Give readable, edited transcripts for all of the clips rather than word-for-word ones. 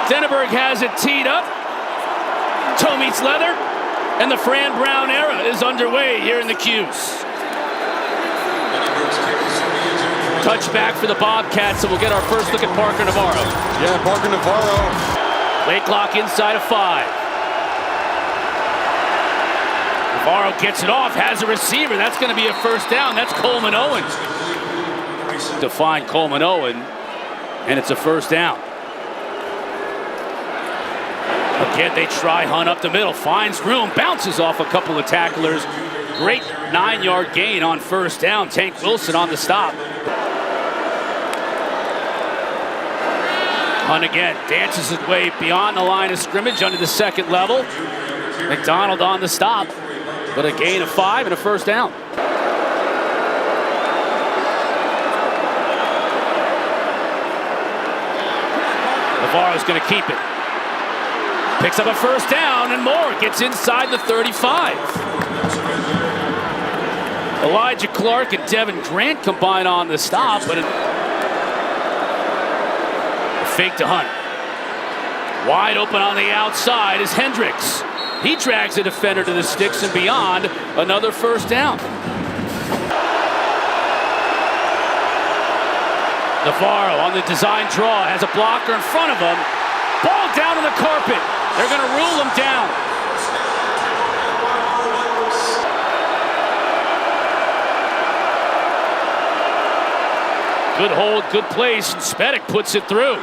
Denneberg has it teed up. Toe meets leather, and the Fran Brown era is underway here in the Q's. Touchback for the Bobcats, and we'll get our first look at Parker Navarro. Yeah, Parker Navarro. Play clock inside of 5. Navarro gets it off, has a receiver. That's going to be a first down. That's Coleman Owen. To find Coleman Owen, and it's a first down. Again, they try Hunt up the middle, finds room, bounces off a couple of tacklers. Great 9-yard gain on first down. Tank Wilson on the stop. Hunt again, dances his way beyond the line of scrimmage under the second level. McDonald on the stop, but a gain of 5 and a first down. Navarro's going to keep it. Picks up a first down and more. Gets inside the 35. Elijah Clark and Devin Grant combine on the stop, but a fake to Hunt. Wide open on the outside is Hendricks. He drags a defender to the sticks and beyond. Another first down. Navarro on the design draw has a blocker in front of him. Ball down on the carpet. They're going to rule him down. Good hold, good place, and Spedick puts it through.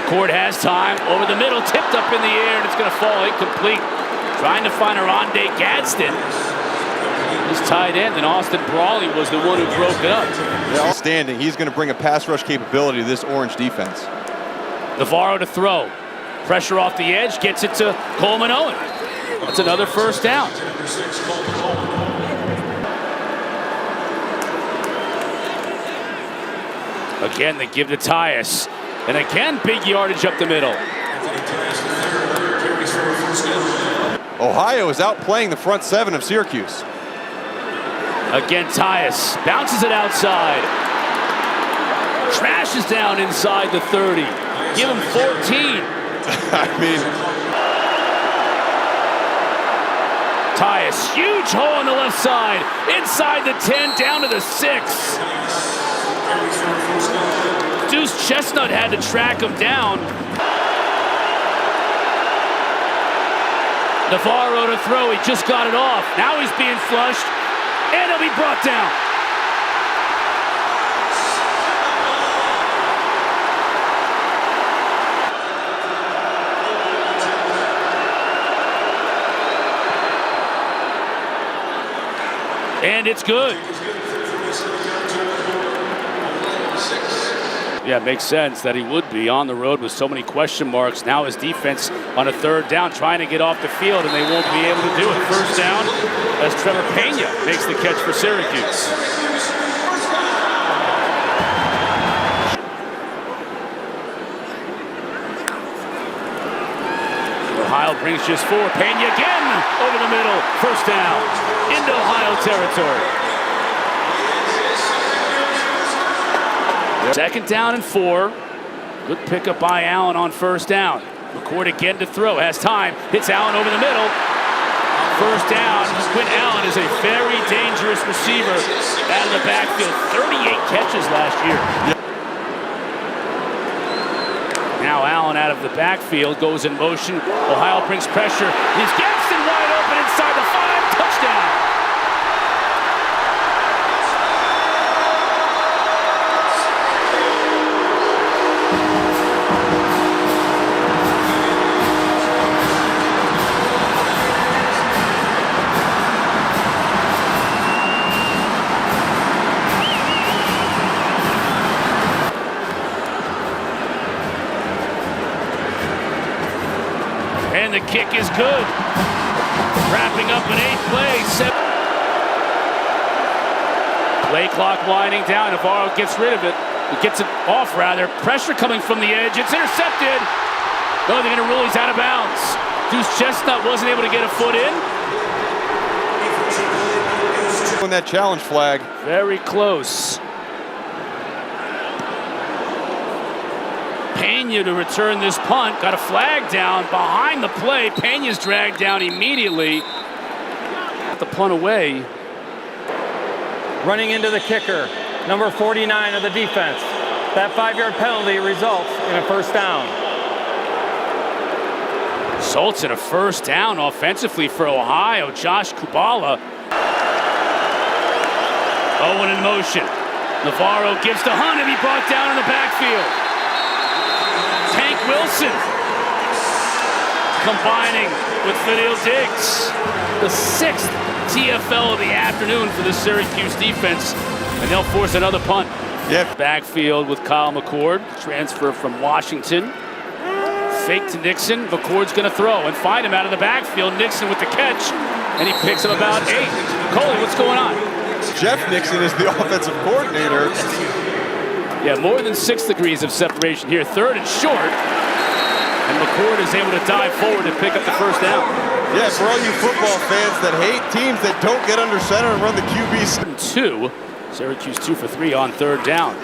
McCord has time, over the middle, tipped up in the air, and it's going to fall incomplete. Trying to find Aronde Gadsden. He's tight end, and Austin Brawley was the one who broke it up. Yeah, outstanding. He's going to bring a pass rush capability to this Orange defense. Navarro to throw. Pressure off the edge, gets it to Coleman Owen. That's another first down. Again, they give to Tyus. And again, big yardage up the middle. Ohio is outplaying the front 7 of Syracuse. Again, Tyus bounces it outside. Trashes down inside the 30. Give him 14. I mean, Tyus, huge hole on the left side. Inside the 10, down to the 6. Deuce Chestnut had to track him down. Navarro to throw, he just got it off. Now he's being flushed, and he'll be brought down. And it's good. Yeah, it makes sense that he would be on the road with so many question marks. Now his defense on a third down trying to get off the field, and they won't be able to do it. First down as Trevor Pena makes the catch for Syracuse. Ohio brings just 4. Pena again over the middle. First down into Ohio territory. Second down and 4. Good pickup by Allen on first down. McCord again to throw. Has time. Hits Allen over the middle. First down. Quinn Allen is a very dangerous receiver out of the backfield. 38 catches last year. Now Allen out of the backfield goes in motion. Ohio brings pressure. He's Gadsden wide open inside the 5. Touchdown. And the kick is good. Wrapping up an 8th play. Play clock winding down. Navarro gets rid of it. He gets it off, rather. Pressure coming from the edge. It's intercepted. No, they're going to rule he's out of bounds. Deuce Chestnut wasn't able to get a foot in. that challenge flag. Very close. Pena to return this punt. Got a flag down behind the play. Pena's dragged down immediately. Got the punt away. Running into the kicker, number 49 of the defense. That 5-yard penalty results in a first down. Results in a first down offensively for Ohio. Josh Kubala. Owen in motion. Navarro gives to Hunt and he brought down in the backfield. Tank Wilson combining with Fidel Diggs. The 6th TFL of the afternoon for the Syracuse defense, and they'll force another punt. Yep. Backfield with Kyle McCord, transfer from Washington. Fake to Nixon. McCord's going to throw and find him out of the backfield. Nixon with the catch, and he picks up about 8. Coley, what's going on? Jeff Nixon is the offensive coordinator. Yeah, more than 6 degrees of separation here. 3rd and short, and McCord is able to dive forward and pick up the first down. Yeah, for all you football fans that hate teams that don't get under center and run the QB. 2. Syracuse 2 for 3 on 3rd down.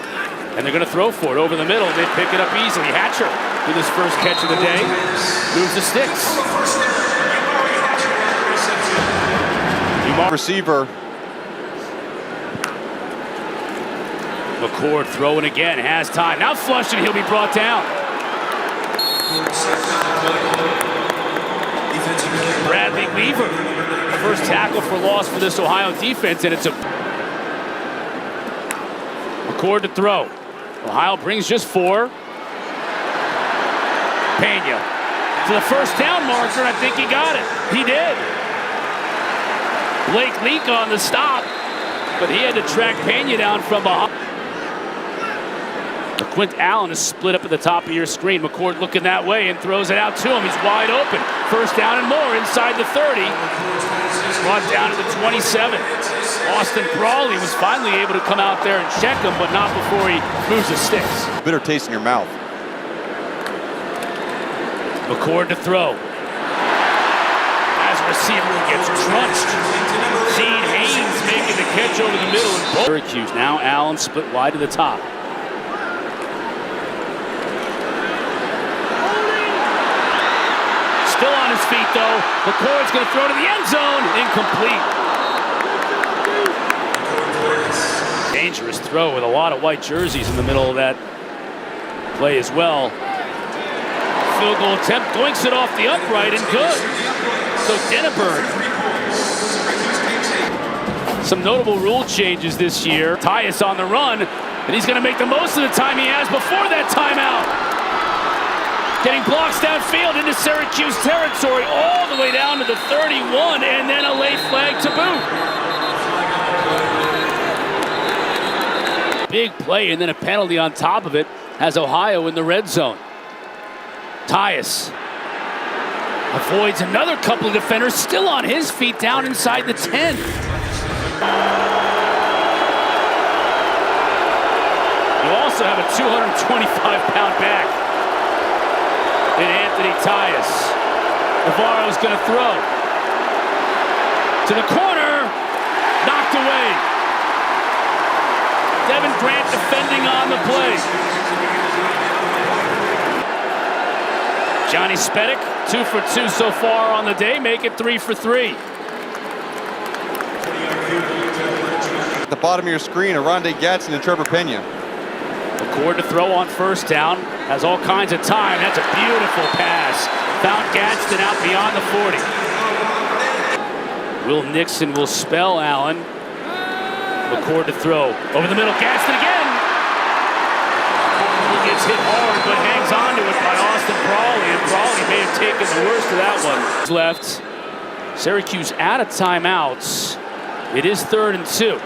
And they're going to throw for it over the middle. They pick it up easily. Hatcher with his first catch of the day. Moves the sticks. Receiver. McCord throwing again. Has time. Now flushed and he'll be brought down. Bradley Weaver. First tackle for loss for this Ohio defense, and it's a McCord to throw. Ohio brings just 4. Pena to the first down marker, and I think he got it. He did. Blake Leak on the stop, but he had to track Pena down from behind. Quint Allen is split up at the top of your screen. McCord looking that way and throws it out to him. He's wide open. First down and more inside the 30. Brought down to the 27. Austin Brawley was finally able to come out there and check him, but not before he moves the sticks. Bitter taste in your mouth. McCord to throw. As a receiver gets crunched. Zane Haynes making the catch over the middle. Syracuse now Allen split wide to the top. Still on his feet, though. McCord's going to throw to the end zone. Incomplete. Dangerous throw with a lot of white jerseys in the middle of that play as well. Field goal attempt. Doinks it off the upright and good. So Denneberg. Some notable rule changes this year. Tyus on the run, and he's going to make the most of the time he has before that timeout. Getting blocks downfield into Syracuse territory all the way down to the 31, and then a late flag to boot. Big play, and then a penalty on top of it has Ohio in the red zone. Tyus avoids another couple of defenders, still on his feet down inside the 10. You also have a 225-pound back in Anthony Tyus. Navarro's going to throw. To the corner. Knocked away. Devin Grant defending on the play. Johnny Spedick, 2 for 2 so far on the day. Make it 3 for 3. At the bottom of your screen, Arondé Gadsden and Trevor Pena. McCord to throw on first down. Has all kinds of time. That's a beautiful pass. Found Gadsden out beyond the 40. Will Nixon will spell Allen. McCord to throw. Over the middle, Gadsden again. He gets hit hard, but hangs on to it by Austin Brawley. And Brawley may have taken the worst of that one. Left. Syracuse out of timeouts. It is 3rd and 2.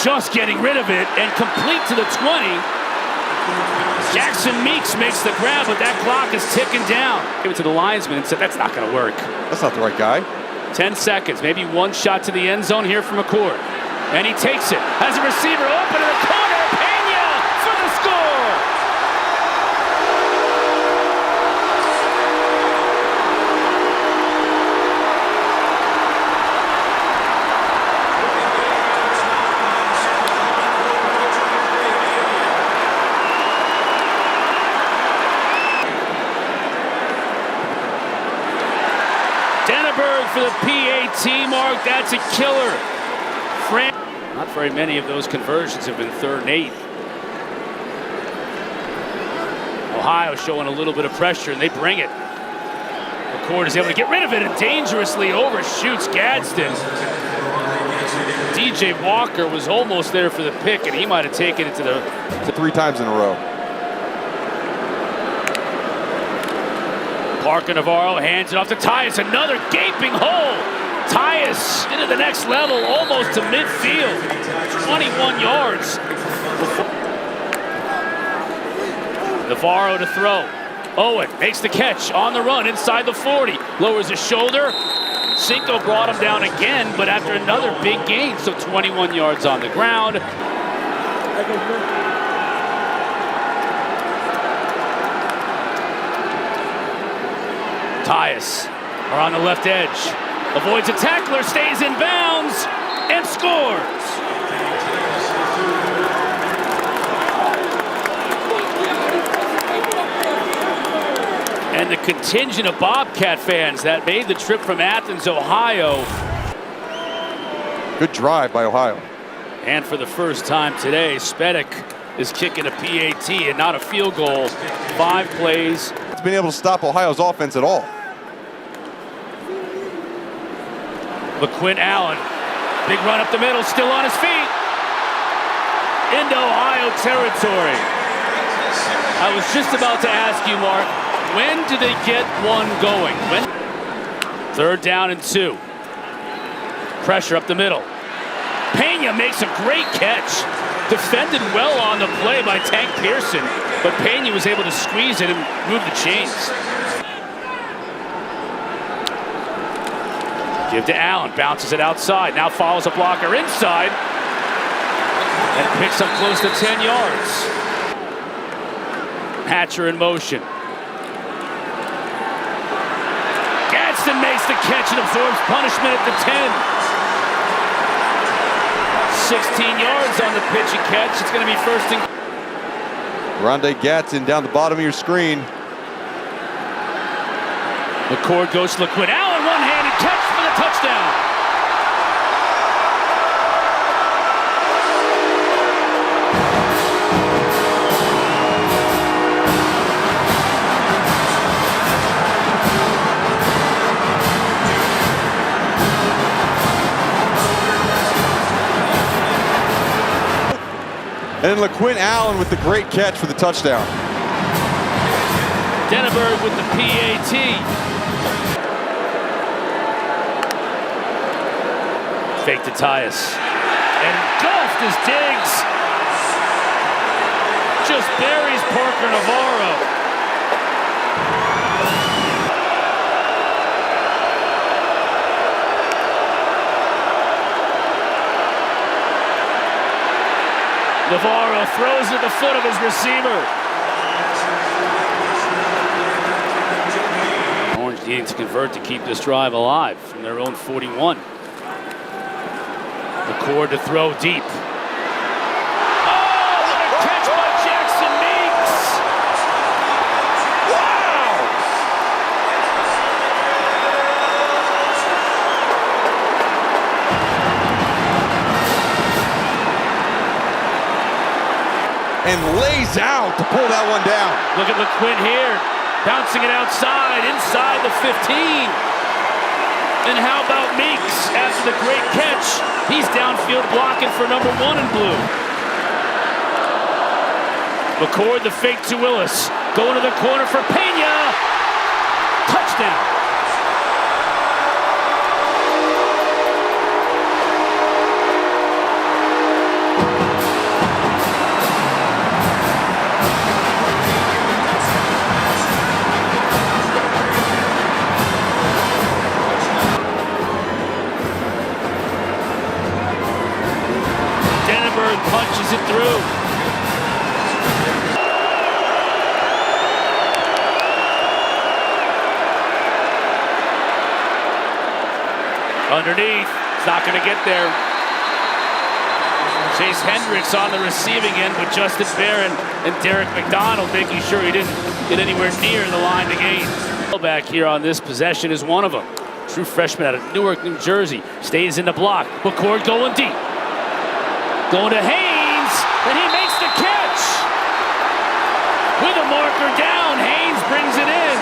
Just getting rid of it and complete to the 20. Jackson Meeks makes the grab, but that clock is ticking down. Gave it to the linesman and said, that's not going to work. That's not the right guy. 10 seconds, maybe one shot to the end zone here from McCord. And he takes it. Has a receiver open in the corner. Pena for the score. PAT mark. That's a killer. Not very many of those conversions have been 3rd and 8. Ohio showing a little bit of pressure, and they bring it. McCord is able to get rid of it and dangerously overshoots Gadsden. DJ Walker was almost there for the pick, and he might have taken it to 3 times in a row. Parker Navarro hands it off to Tyus. Another gaping hole. Tyus into the next level, almost to midfield. 21 yards. Navarro to throw. Owen makes the catch on the run inside the 40. Lowers his shoulder. Cinco brought him down again, but after another big gain, so 21 yards on the ground. Tyus are on the left edge. Avoids a tackler, stays in bounds, and scores. And the contingent of Bobcat fans that made the trip from Athens, Ohio. Good drive by Ohio. And for the first time today, Spedick is kicking a PAT and not a field goal. 5 plays. It's been able to stop Ohio's offense at all. LaQuint Allen, big run up the middle, still on his feet. Into Ohio territory. I was just about to ask you, Mark, when do they get one going? 3rd down and 2. Pressure up the middle. Pena makes a great catch. Defended well on the play by Tank Pearson, but Pena was able to squeeze it and move the chains. Give to Allen, bounces it outside, now follows a blocker inside, and picks up close to 10 yards. Hatcher in motion. Gadsden makes the catch and absorbs punishment at the 10. 16 yards on the pitch and catch. It's going to be 1st and... Rondé Gadsden down the bottom of your screen. McCord goes to LaQuint Allen, one-handed catch for the touchdown. And then LaQuint Allen with the great catch for the touchdown. Denneberg with the PAT. Fake to Tyus. Engulfed as Diggs. Just buries Parker Navarro. Navarro throws at the foot of his receiver. Orange needing to convert to keep this drive alive from their own 41. McCord to throw deep. Oh, what a catch by Jackson Meeks! Wow! And lays out to pull that one down. Look at LaQuint here, bouncing it outside, inside the 15. And how about Meeks after the great catch? He's downfield blocking for number 1 in blue. McCord the fake to Willis. Going to the corner for Pena. Touchdown. Punches it through. Underneath, it's not going to get there. Chase Hendricks on the receiving end with Justin Barron and Derek McDonald making sure he didn't get anywhere near the line to gain. Back here on this possession is one of them. True freshman out of Newark, New Jersey. Stays in the block. McCord going deep. Going to Haynes, and he makes the catch. With a marker down, Haynes brings it in.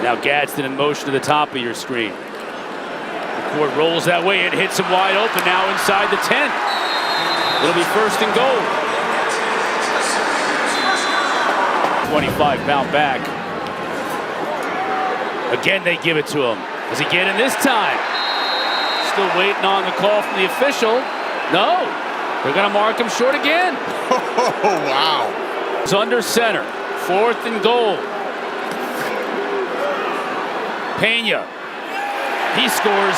Now Gadsden in motion to the top of your screen. McCord rolls that way and hits him wide open now inside the 10. It'll be first and goal. 25-pound back. Again, they give it to him. Does he get in this time? Still waiting on the call from the official. No, they're going to mark him short again. Oh, wow. It's under center. Fourth and goal. Pena. He scores.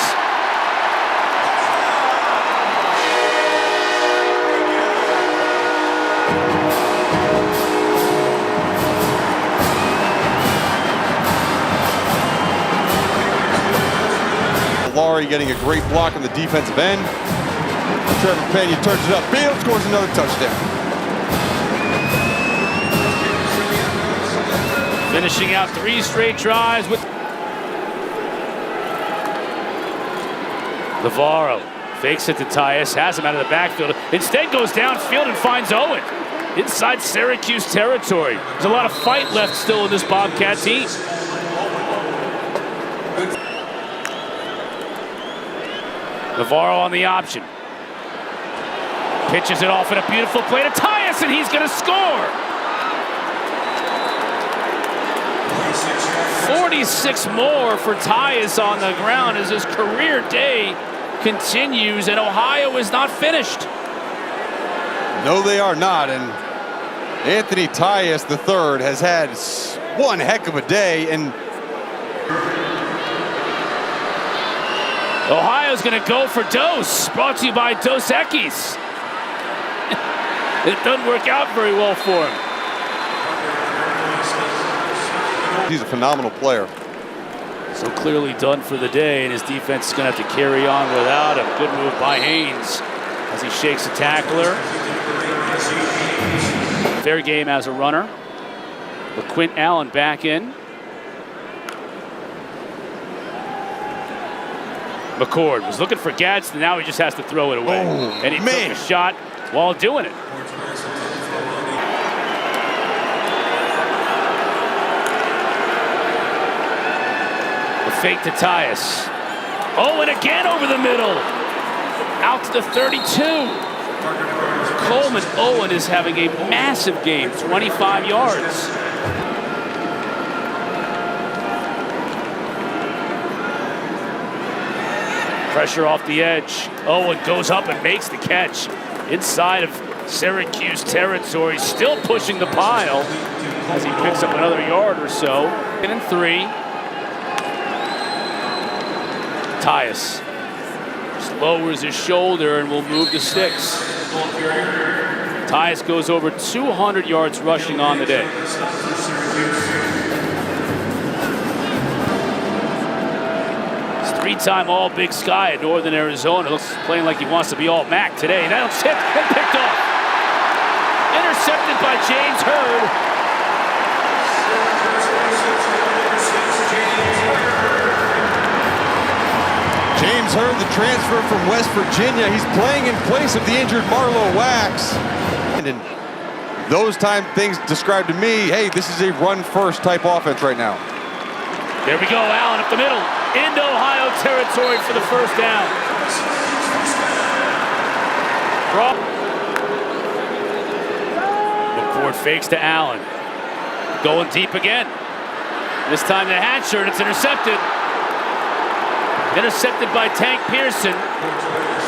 Laurie getting a great block on the defensive end. Trevor Pena turns it upfield, scores another touchdown. Finishing out 3 straight drives with Navarro. Fakes it to Tyus, has him out of the backfield. Instead goes downfield and finds Owen. Inside Syracuse territory. There's a lot of fight left still in this Bobcat team. Navarro on the option. Pitches it off in a beautiful play to Tyus, and he's going to score. 46 more for Tyus on the ground as his career day continues, and Ohio is not finished. No, they are not, and Anthony Tyus III has had one heck of a day, and Ohio's going to go for Dos, brought to you by Dos Equis. It doesn't work out very well for him. He's a phenomenal player. So clearly done for the day, and his defense is going to have to carry on without him. Good move by Haynes as he shakes a tackler. Fair game as a runner. But Quint Allen back in. McCord was looking for Gadsden, now he just has to throw it away. Oh, and he took a shot while doing it. The fake to Tyus. Oh, and again over the middle. Out to the 32. Coleman Owen is having a massive game, 25 yards. Pressure off the edge. Owen goes up and makes the catch inside of Syracuse territory. Still pushing the pile as he picks up another yard or so. 2nd and 3. Tyus just lowers his shoulder and will move the sticks. Tyus goes over 200 yards rushing on the day. Three-time All-Big Sky at Northern Arizona. Looks playing like he wants to be All-MAC today. That'll tip and picked off. Intercepted by James Hurd. James Hurd, the transfer from West Virginia. He's playing in place of the injured Marlowe Wax. And in those time things described to me, hey, this is a run-first type offense right now. There we go, Allen up the middle. Into Ohio territory for the first down. McCord fakes to Allen. Going deep again. This time to Hatcher, and it's intercepted. Intercepted by Tank Pearson.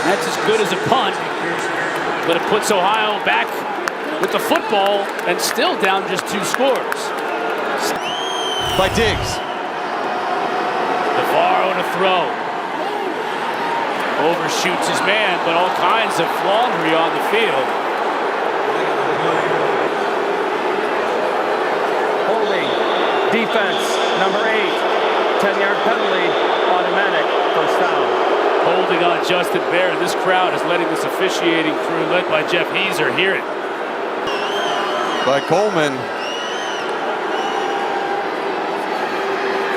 That's as good as a punt, but it puts Ohio back with the football and still down just 2 scores. By Diggs. Navarro to throw. Overshoots his man, but all kinds of laundry on the field. Holding. Defense, number 8. 10-yard penalty, automatic, first down. Holding on Justin Bear. This crowd is letting this officiating crew, led by Jeff Heeser, hear it. By Coleman.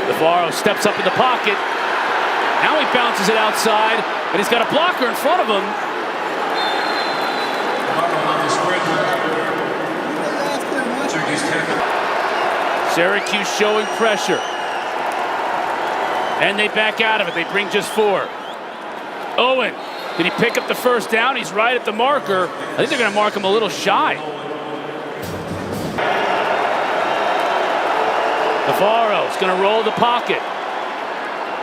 Navarro steps up in the pocket. Now he bounces it outside, and he's got a blocker in front of him. Syracuse showing pressure. And they back out of it. They bring just 4. Owen, did he pick up the first down? He's right at the marker. I think they're going to mark him a little shy. Navarro's going to roll the pocket.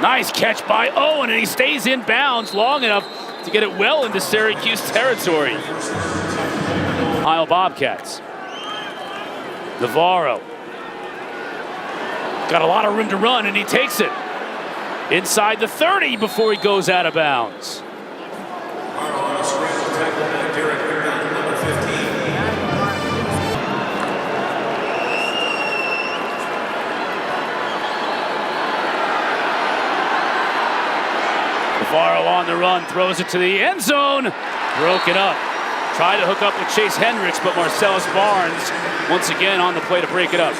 Nice catch by Owen, and he stays in bounds long enough to get it well into Syracuse territory. Ohio Bobcats. Navarro. Got a lot of room to run, and he takes it. Inside the 30 before he goes out of bounds. Navarro on the run, throws it to the end zone. Broken up. Tried to hook up with Chase Hendricks, but Marcellus Barnes once again on the play to break it up.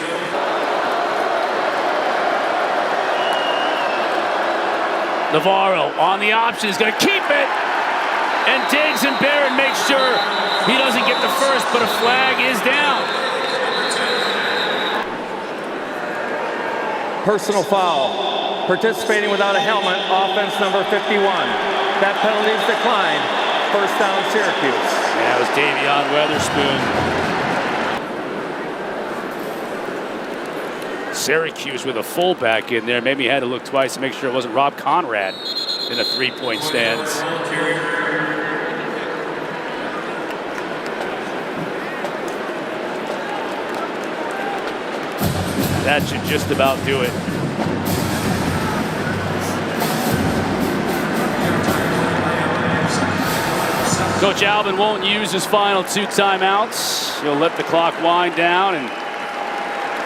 Navarro on the option is going to keep it. And Diggs and Barron make sure he doesn't get the first, but a flag is down. Personal foul. Participating without a helmet, offense number 51. That penalty is declined. First down, Syracuse. That was Davion Weatherspoon. Syracuse with a fullback in there. Maybe he had to look twice to make sure it wasn't Rob Conrad in the 3-point stands. That should just about do it. Coach Alvin won't use his final 2 timeouts. He'll let the clock wind down, and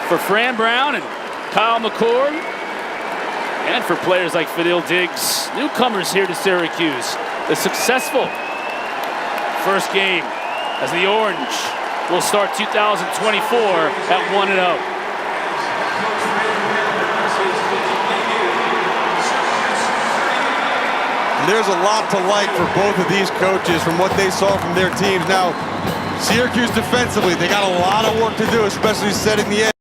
for Fran Brown and Kyle McCord, and for players like Fadil Diggs, newcomers here to Syracuse, the successful first game as the Orange will start 2024 at 1-0. There's a lot to like for both of these coaches from what they saw from their teams. Now, Syracuse defensively, they got a lot of work to do, especially setting the edge.